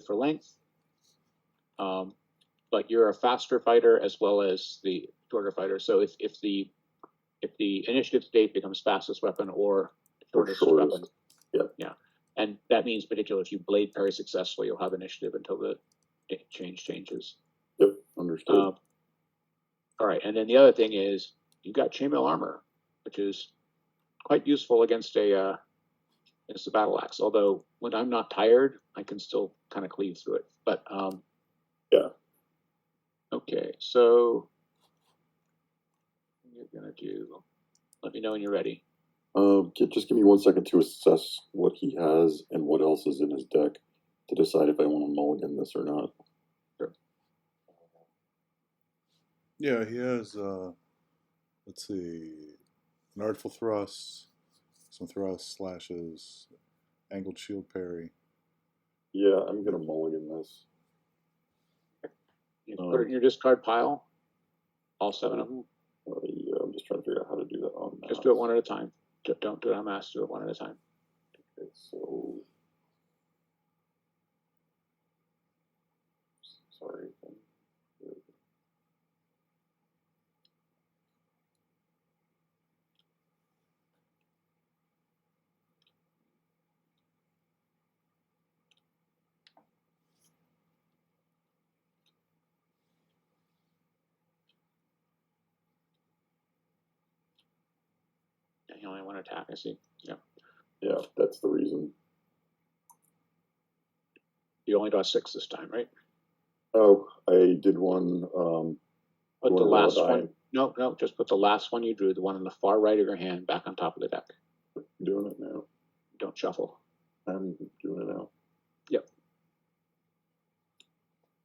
for length, but you're a faster fighter as well as the shorter fighter. So if the initiative state becomes fastest weapon or shortest weapon, yeah, and that means particularly if you blade parry successfully, you'll have initiative until the changes. Yep, understood. All right, and then the other thing is you've got chainmail armor, which is quite useful against the battle axe. Although when I'm not tired, I can still kind of cleave through it. But yeah. Okay, so you're gonna do. Let me know when you're ready. Just give me 1 second to assess what he has and what else is in his deck to decide if I want to mulligan this or not. Sure. Yeah, he has. Let's see, an artful thrust, some thrusts, slashes, angled shield parry. Yeah, I'm gonna mulligan this. You put it in your discard pile. All 7 of them. Yeah, I'm just trying to figure out how to do that on Just do it one at a time. Don't do it on mass. Do it one at a time. Okay, so sorry. You only want to attack, I see. Yeah. Yeah, that's the reason. You only draw 6 this time, right? Oh, I did one. Put the last one. No, just put the last one you drew, the one on the far right of your hand, back on top of the deck. I'm doing it now. Don't shuffle. I'm doing it now. Yep.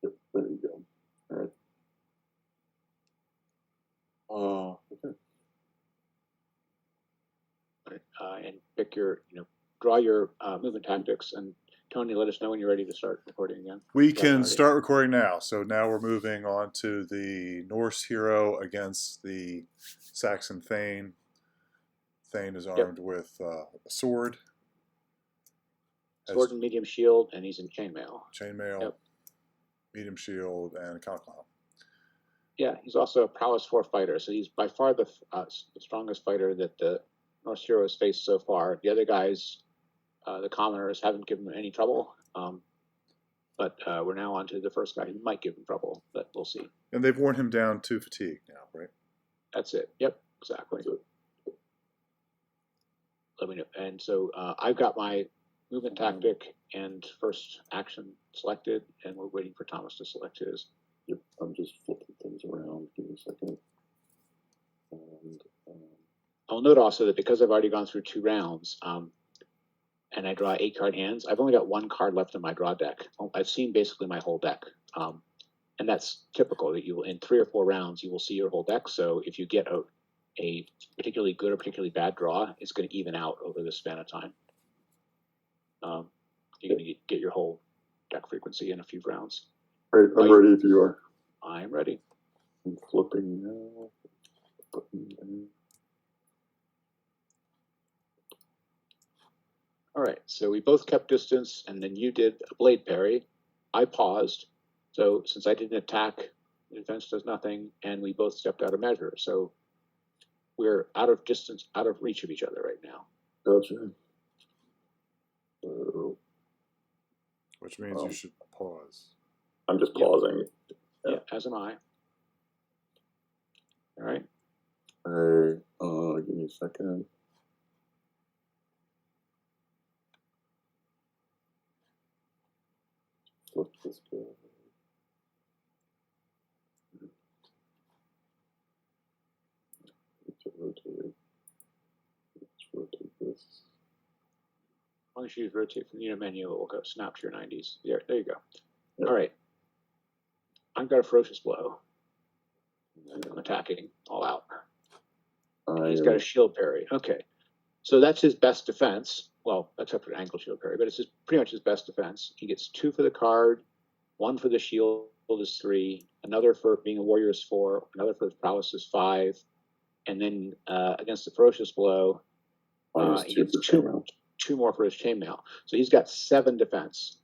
Yep, there you go. All right. Okay. And pick your, draw your movement tactics. And Tony, let us know when you're ready to start recording again. We can start recording now. So now we're moving on to the Norse Hero against the Saxon Thane. Thane is armed with a sword. Sword and medium shield, and he's in chainmail. Chainmail, medium shield, and a cockle helm. Yeah, he's also a prowess 4 fighter, so he's by far the strongest fighter that the Norse Hero has faced so far. The other guys, the commoners, haven't given him any trouble. But we're now on to the first guy who might give him trouble, but we'll see. And they've worn him down to fatigue now, right? That's it. Yep, exactly. Let me know. And so I've got my movement tactic and first action selected, and we're waiting for Thomas to select his. Yep, I'm just flipping things around. Give me a second. And I'll note also that because I've already gone through 2 rounds, and I draw 8 card hands, I've only got 1 card left in my draw deck. I've seen basically my whole deck. And that's typical that you will, in 3 or 4 rounds, you will see your whole deck. So if you get a particularly good or particularly bad draw, it's going to even out over the span of time. You're going to get your whole deck frequency in a few rounds. All right, I'm ready if you are. I'm ready. I'm flipping now. All right, so we both kept distance, and then you did a blade parry. I paused. So since I didn't attack, the defense does nothing, and we both stepped out of measure. So we're out of distance, out of reach of each other right now. Gotcha. Which means you should pause. I'm just pausing. Yeah, as am I. All right. Give me a second. Flip this guy. Rotate. Let's rotate this. As long as you rotate from the menu, it will go snap to your 90s. There you go. Yep. All right. I've got a ferocious blow. I'm attacking all out. He's got a shield parry. Okay. So that's his best defense. Well, except for an angle shield parry, but it's pretty much his best defense. He gets 2 for the card, 1 for the shield is 3, another for being a warrior is 4, another for his prowess is 5, and then against the ferocious blow, he gets 2 more for his chainmail. So he's got 7 defense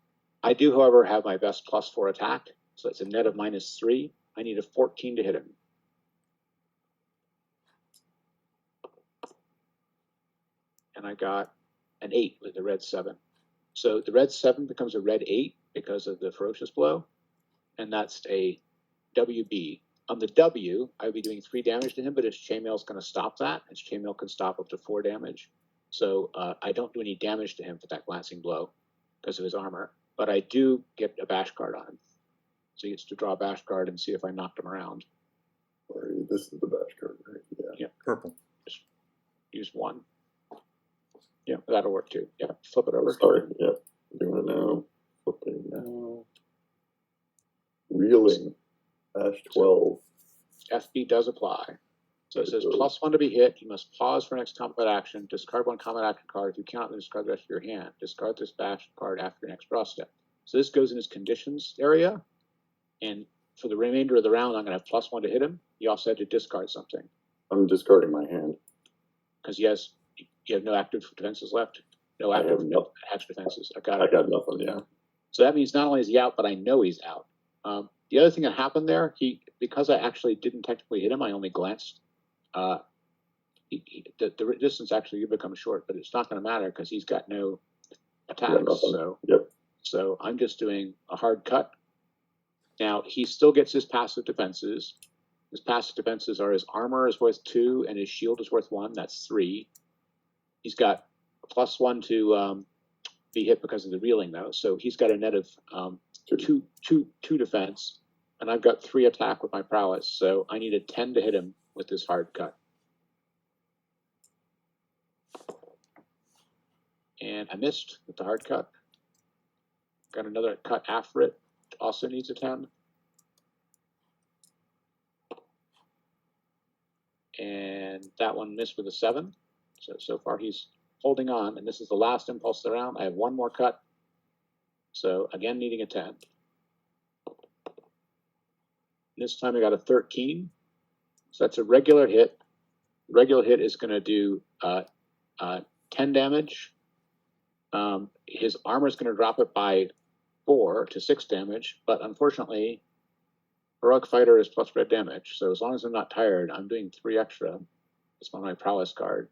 I do, however, have my best +4 attack, so it's a net of -3. I need a 14 to hit him. And I got an 8 with the red 7. So the red 7 becomes a red 8 because of the ferocious blow, and that's a WB. On the W, I would be doing 3 damage to him, but his chainmail is going to stop that. His chainmail can stop up to 4 damage. So I don't do any damage to him for that glancing blow because of his armor, but I do get a bash card on him. So he gets to draw a bash card and see if I knocked him around. This is the bash card, right? Yeah. Purple. Just use 1. Yeah, that'll work too. Yeah, flip it over. Sorry, yeah. Doing it now. Flipping now. Reeling. Dash 12. FB does apply. So it says +1 to be hit. You must pause for next combat action. Discard 1 combat action card. If you cannot, then discard the rest of your hand. Discard this bash card after your next draw step. So this goes in his conditions area. And for the remainder of the round, I'm going to have +1 to hit him. You also have to discard something. I'm discarding my hand. Because you have no active defenses left. No active extra defenses. I got nothing, yeah. So that means not only is he out, but I know he's out. The other thing that happened there, because I actually didn't technically hit him, I only glanced. The distance actually did become short, but it's not going to matter because he's got no attacks. So I'm just doing a hard cut. Now he still gets his passive defenses. His passive defenses are his armor is worth 2 and his shield is worth 1. That's 3. He's got a +1 to be hit because of the reeling, though. So he's got a net of 2 defense, and I've got 3 attack with my prowess. So I need a 10 to hit him with this hard cut. And I missed with the hard cut. Got another cut after it, which also needs a 10. And that one missed with a 7. So far he's holding on, and this is the last impulse of the round. I have 1 more cut. So again, needing a 10. This time I got a 13. So that's a regular hit. Regular hit is going to do 10 damage. His armor is going to drop it by 4 to 6 damage, but unfortunately, Heroic Fighter is plus red damage. So as long as I'm not tired, I'm doing 3 extra. It's on my prowess card.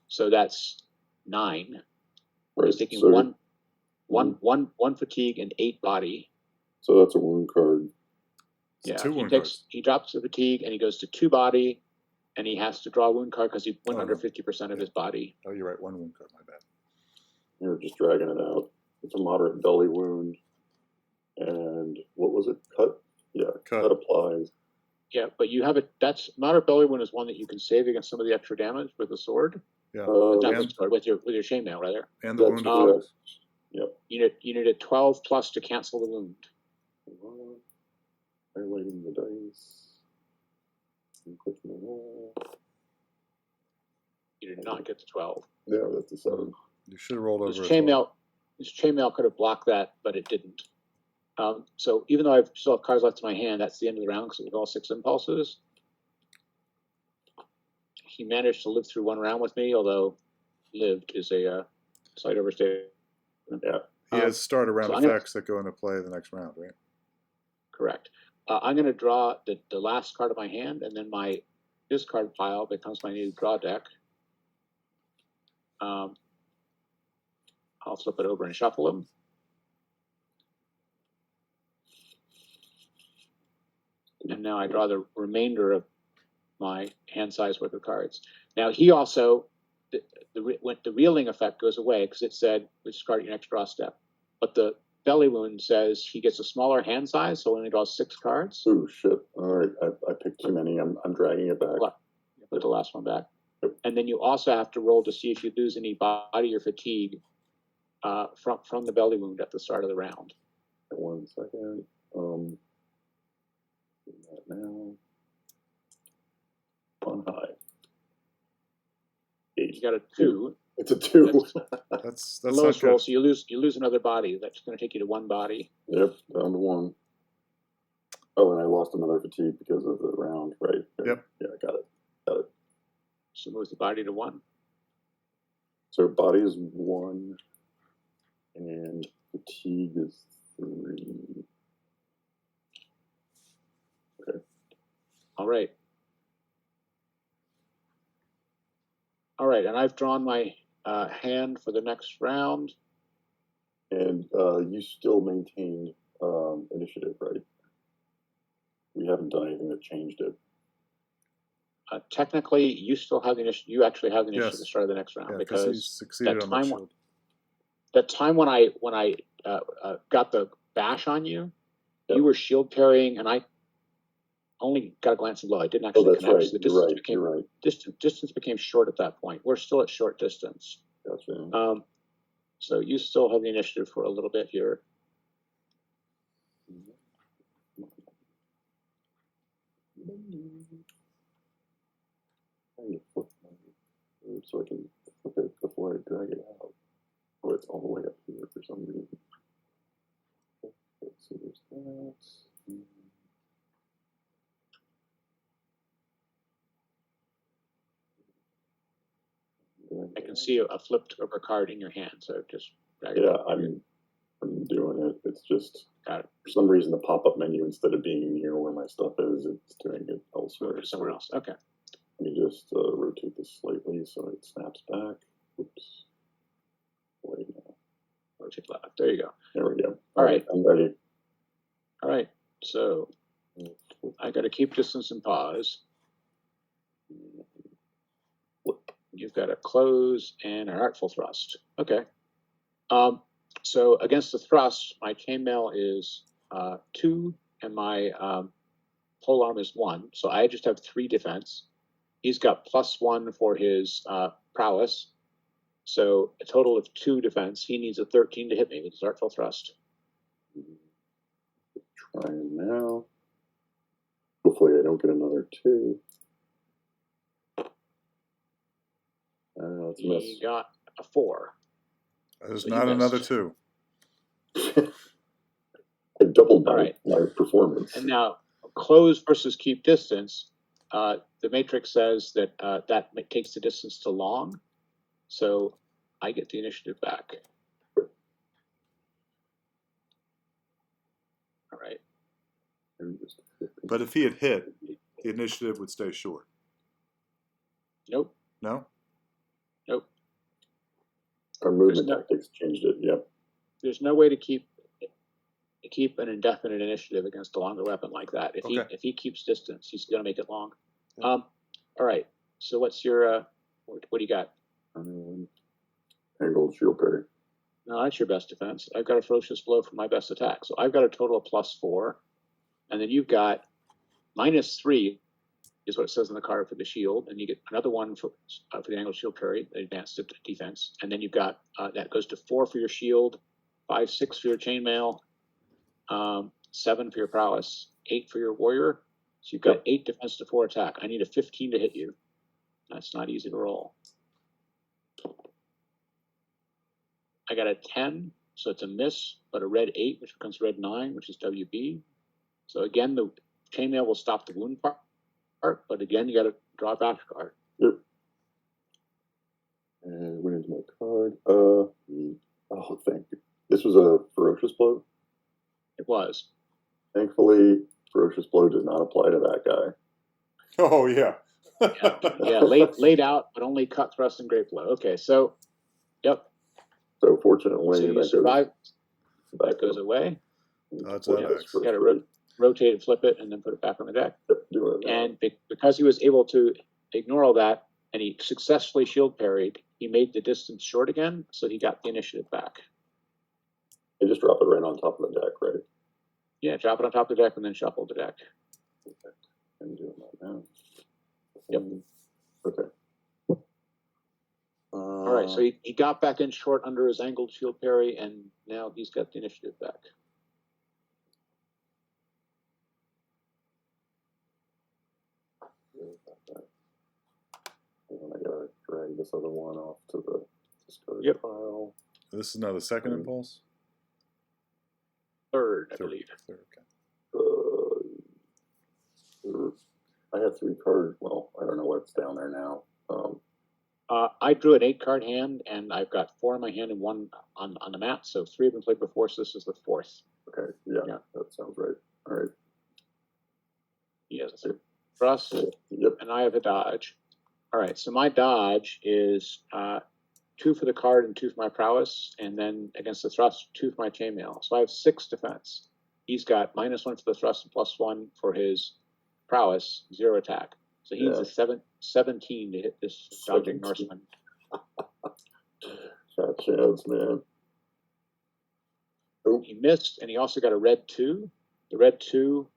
So that's 9. He's taking one fatigue and 8 body. So that's a wound card. It's Yeah, he drops the fatigue and he goes to 2 body, and he has to draw a wound card because he went under 50% of his body. Oh, you're right. 1 wound card. My bad. You're just dragging it out. It's a moderate belly wound. And what was it? Cut? Yeah, cut applies. Yeah, but you have that's moderate belly wound is one that you can save against some of the extra damage with a sword. Yeah, with your chainmail rather. And the wound. Yep. You need a 12 plus to cancel the wound. Highlighting the dice. And clicking the roll. You did not get the 12. Yeah, that's a 7. You should have rolled over. His chainmail could have blocked that, but it didn't. So even though I still have cards left in my hand, that's the end of the round because it was all 6 impulses. He managed to live through 1 round with me, although lived is a slight overstatement. Yeah. He has start round effects that go into play the next round, right? Correct. I'm going to draw the last card of my hand, and then my discard pile becomes my new draw deck. I'll flip it over and shuffle them. And now I draw the remainder of my hand size worth of cards. Now he also, the reeling effect goes away because it said discard your next draw step. But the belly wound says he gets a smaller hand size, so only draws 6 cards. Oh shit! All right, I picked too many. I'm dragging it back. Put the last one back. Yep. And then you also have to roll to see if you lose any body or fatigue from the belly wound at the start of the round. 1 second. That now. On high. 8. You got a 2. It's a 2. That's the lowest roll, so you lose another body. That's going to take you to 1 body. Yep, down to 1. Oh, and I lost another fatigue because of the round, right? Yep. Yeah, got it. So moves the body to 1. So body is 1, and fatigue is 3. All right. All right, and I've drawn my hand for the next round. And you still maintain initiative, right? We haven't done anything that changed it. Technically, you still have the initiative. You actually have the initiative Yes. to start the next round, Yeah, because he succeeded that on that time shield. that time when I got the bash on you, Yep. you were shield parrying, and I only got a glancing blow. I didn't Oh, actually that's connect. right. So the You're distance right. became You're right. distance became short at that point. We're still at short distance. Gotcha. So you still have the initiative for a little bit here. So I can flip it before I drag it out. Oh, it's all the way up here for some reason. Okay, so there's that. I can see a flipped over card in your hand, so just drag it Yeah, out. I'm doing it. It's just Got it. for some reason the pop-up menu, instead of being near where my stuff is, it's doing it elsewhere. Move it somewhere else. Okay. Let me just rotate this slightly so it snaps back. Oops. Wait now. Rotate left. There you go. There we go. All right. I'm ready. All right. So I got to keep distance and pause. You've got a close and an artful thrust. Okay. So against the thrust, my chainmail is 2 and my pole arm is 1. So I just have 3 defense. He's got +1 for his prowess. So a total of 2 defense. He needs a 13 to hit me with his artful thrust. Trying now. Hopefully I don't get another 2. It's a miss. He got a 4. There's So not you another missed. 2. I doubled my, All right. my performance. And now, close versus keep distance. The matrix says that that takes the distance to long. So I get the initiative back. All right. But if he had hit, the initiative would stay short. Nope. No? Nope. Our movement tactics changed it. Yep. There's no way to keep an indefinite initiative against a longer weapon like that. If Okay. he keeps distance, he's going to make it long. Yeah. All right. So what's your what do you got? Angled shield parry. No, that's your best defense. I've got a ferocious blow for my best attack. So I've got a total of +4, and then you've got -3 is what it says on the card for the shield, and you get another one for the angled shield parry, the advanced defense, and then you've got that goes to 4 for your shield, 5, 6 for your chainmail, 7 for your prowess, 8 for your warrior. So you've got 8 defense to 4 attack. I need a 15 to hit you. That's not easy to roll. I got a 10, so it's a miss, but a red 8, which becomes red 9, which is WB. So again, the chainmail will stop the wound part, but again, you got to draw a back card. Yep. And went into my card. Oh, thank you. This was a ferocious blow. It was. Thankfully, ferocious blow does not apply to that guy. Oh, yeah. Yeah, laid out, but only cut, thrust, and great blow. Okay, so, yep. So fortunately, So you that survive. Goes, that goes away. That's You got to rotate and flip it, and then put it back on the deck. Yep, do it. And because he was able to ignore all that, and he successfully shield parried, he made the distance short again, so he got the initiative back. And just drop it right on top of the deck, right? Yeah, drop it on top of the deck and then shuffle the deck. Okay. I'm doing that now. Yep. Okay. All right, so he got back in short under his angled shield parry, and now he's got the initiative back. And I gotta drag this other one off to the discard pile. This is now the second impulse? Third, I believe. Third, okay. I have 3 cards. Well, I don't know what's down there now. I drew an 8-card hand, and I've got 4 in my hand and 1 on the mat. So 3 have been played before, so this is the 4th. Okay, yeah, Yeah. that sounds right. All right. He has a thrust, Yep. and I have a dodge. All right, so my dodge is 2 for the card and 2 for my prowess, and then against the thrust, 2 for my chainmail. So I have 6 defense. He's got -1 for the thrust and +1 for his prowess, 0 attack. So he needs a 17 to hit this dodging 17. Norseman. Fat chance, man. Oh. He missed, and he also got a red 2. The red 2,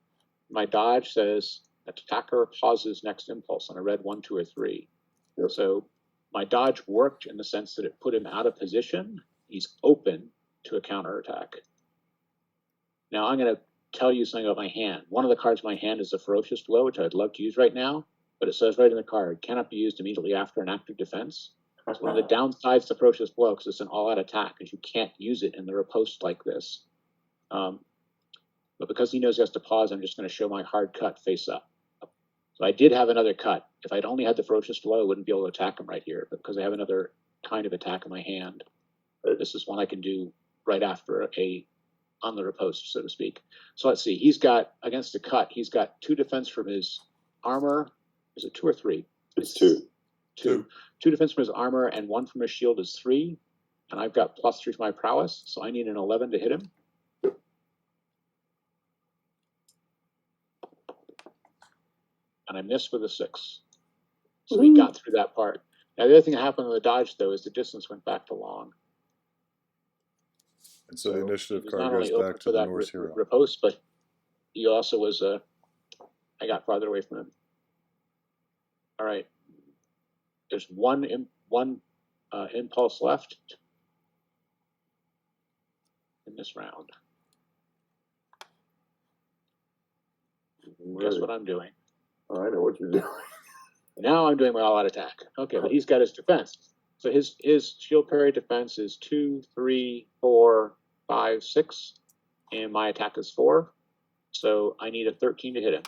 my dodge says attacker pauses next impulse on a red 1, 2, or 3. Yep. So my dodge worked in the sense that it put him out of position. He's open to a counterattack. Now I'm going to tell you something about my hand. One of the cards in my hand is a Ferocious Blow, which I'd love to use right now, but it says right in the card, cannot be used immediately after an active defense. It's one of the downsides to Ferocious Blow, because it's an all-out attack, because you can't use it in the riposte like this. But because he knows he has to pause, I'm just going to show my hard cut face up. So I did have another cut. If I'd only had the Ferocious Blow, I wouldn't be able to attack him right here. But because I have another kind of attack in my hand, this is one I can do right after on the riposte, so to speak. So let's see. He's got, against the cut, he's got 2 defense from his armor. Is it 2 or 3? It's 2. 2. 2 defense from his armor, and 1 from his shield is 3. And I've got +3 for my prowess, so I need an 11 to hit him. And I missed with a 6. So he got through that part. Now, the other thing that happened on the dodge, though, is the distance went back to long. And so the initiative card not goes only back to the that Norse Hero. riposte, but he also was, I got farther away from him. All right. There's one impulse left in this round. Guess what I'm doing? I know what you're doing. Now I'm doing my all-out attack. Okay, but he's got his defense. So his shield parry defense is 2, 3, 4, 5, 6, and my attack is 4. So I need a 13 to hit him.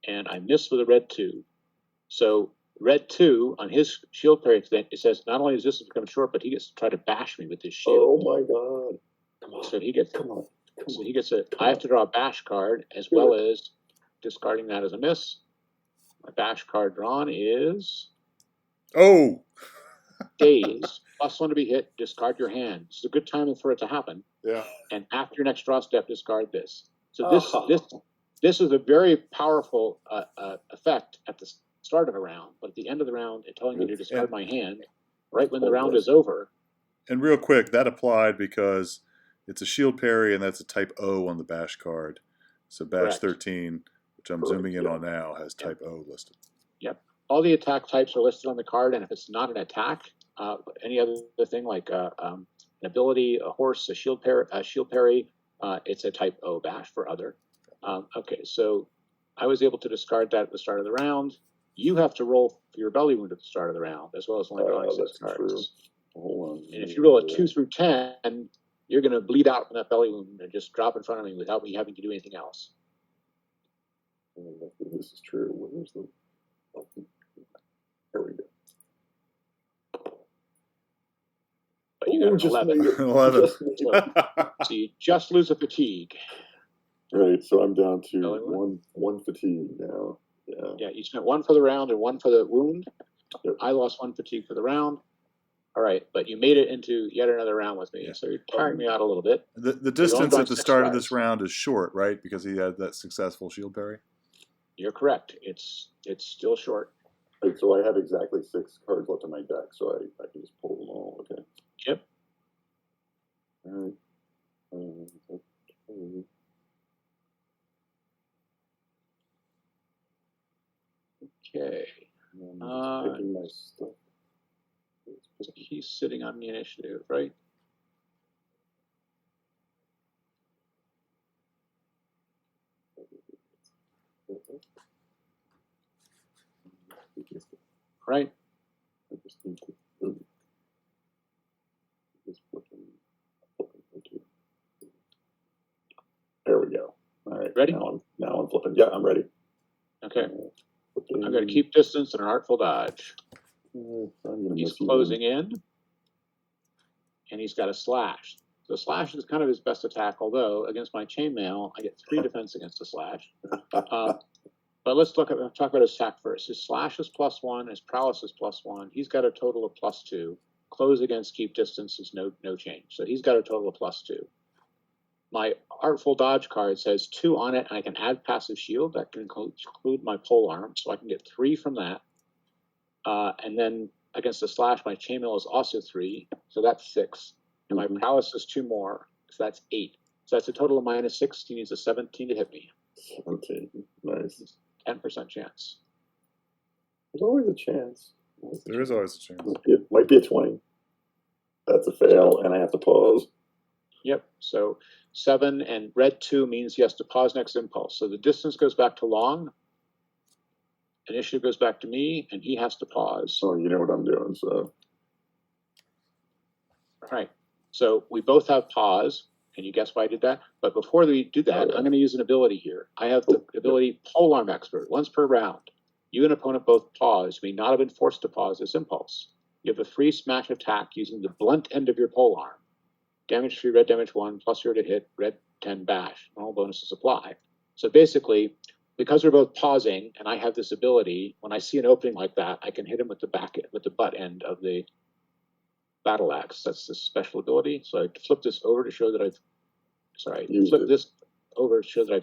And I missed with a red 2. So red 2 on his shield parry, it says not only does this become short, but he gets to try to bash me with his shield. Oh my god! Come on. So he gets Come on. So he gets I have to draw a bash card as well as discarding that as a miss. My bash card drawn is daze. +1 to be hit, discard your hand. It's a good time for it to happen. Yeah. And after your next draw step, discard this. So this is a very powerful effect at the start of a round, but at the end of the round, it's telling me to discard my hand right when the round is over. And real quick, that applied because it's a shield parry, and that's a type O on the bash card. So bash 13, which I'm zooming in on now, has type O listed. Yep. All the attack types are listed on the card, and if it's not an attack, any other thing like an ability, a horse, a shield parry, it's a type O bash for other. Okay, so I was able to discard that at the start of the round. You have to roll for your belly wound at the start of the round, as well as only drawing 6 cards. True. Hold on. And if you roll a 2 through 10, you're going to bleed out from that belly wound and just drop in front of me without me having to do anything else. This is true. Where's the... There we go. But you got an 11. 11. So you just lose a fatigue. Right, so I'm down to one fatigue now. Yeah. Yeah, you spent 1 for the round and 1 for the wound. Yep. I lost 1 fatigue for the round. All right, but you made it into yet another round with me, so you're tiring me out a little bit. The distance at the start of this round is short, right? Because he had that successful shield parry. You're correct. It's still short. Right, so I have exactly 6 cards left in my deck, so I can just pull them all. Okay. Yep. All right. Okay. I'm just picking my stuff. So he's sitting on the initiative, right? Right. I just need to there we go. All right. Ready? Now I'm flipping. Yeah, I'm ready. Okay. I'm going to keep distance and an artful dodge. He's closing in. and he's got a slash. So slash is kind of his best attack, although against my chainmail, I get 3 defense against the slash. But let's talk about his attack first. His slash is +1, his prowess is +1. He's got a total of +2. Close against keep distance is no change. So he's got a total of +2. My Artful Dodge card says 2 on it, and I can add passive shield. That can include my pole arm, so I can get 3 from that. And then against the slash, my chainmail is also 3, so that's 6. And my prowess is 2 more, so that's 8. So that's a total of -6. He needs a 17 to hit me. 17, nice. 10% chance. There's always a chance. There is always a chance. It might be a 20. That's a fail, and I have to pause. Yep. So 7 and red 2 means he has to pause next impulse. So the distance goes back to long. Initiative goes back to me, and he has to pause. Oh, you know what I'm doing, so. All right. So we both have pause. Can you guess why I did that? But before we do that, I'm going to use an ability here. I have the ability Polearm Expert. Once per round, you and opponent both pause. You may not have been forced to pause this impulse. You have a free smash attack using the blunt end of your polearm. Damage 3, red damage 1, +0 to hit, red 10 bash. All bonuses apply. So basically, because we're both pausing, and I have this ability, when I see an opening like that, I can hit him with the butt end of the battle axe. That's the special ability. So I flip this over to show that I've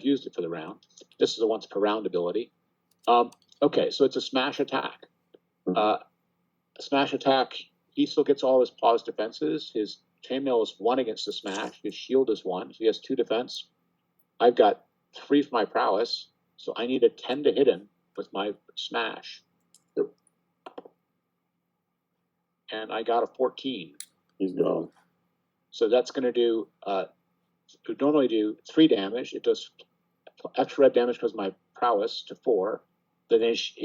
used it for the round. This is a once per round ability. Okay, so it's a smash attack. A smash attack, he still gets all his pause defenses. His chainmail is 1 against the smash. His shield is 1. So he has 2 defense. I've got 3 for my prowess. So I need a 10 to hit him with my smash. And I got a 14. He's gone. So that's going to do, it would normally do 3 damage. It does extra red damage because of my prowess to 4. Then his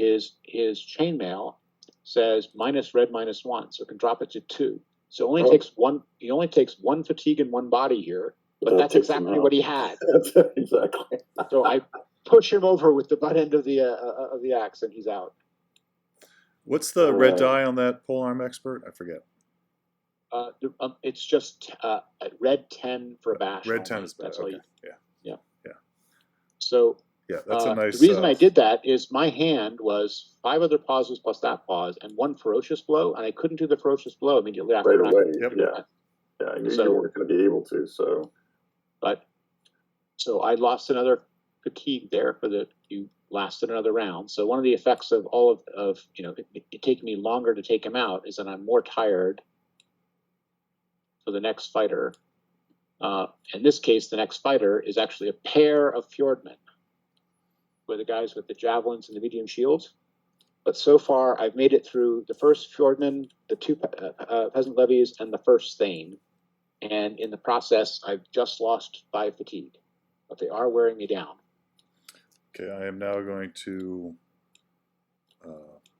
chainmail says -red -1, so it can drop it to 2. So it only takes one. He only takes 1 fatigue and 1 body here, but that's exactly what he had. That's exactly. So I push him over with the butt end of the axe, and he's out. What's the red die on that Polearm Expert? I forget. It's just red 10 for a bash. Red 10 is That's bad. all Okay. you. Yeah. So yeah, that's a nice. The reason I did that is my hand was 5 other pauses plus that pause and 1 ferocious blow, and I couldn't do the ferocious blow immediately after. Right away. Yep. Yeah. I knew you weren't going to be able to. So I lost another fatigue there you lasted another round. So one of the effects of all of it taking me longer to take him out is that I'm more tired for the next fighter. In this case, the next fighter is actually a pair of Fjordmen, with the guys with the javelins and the medium shields. But so far, I've made it through the first Fjordman, the 2 peasant levies, and the first Thane. And in the process, I've just lost 5 fatigue, but they are wearing me down. Okay, I am now going to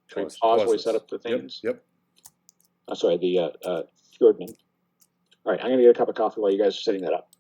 pause while we set up the Thanes. Yep. The Fjordman. All right, I'm going to get a cup of coffee while you guys are setting that up.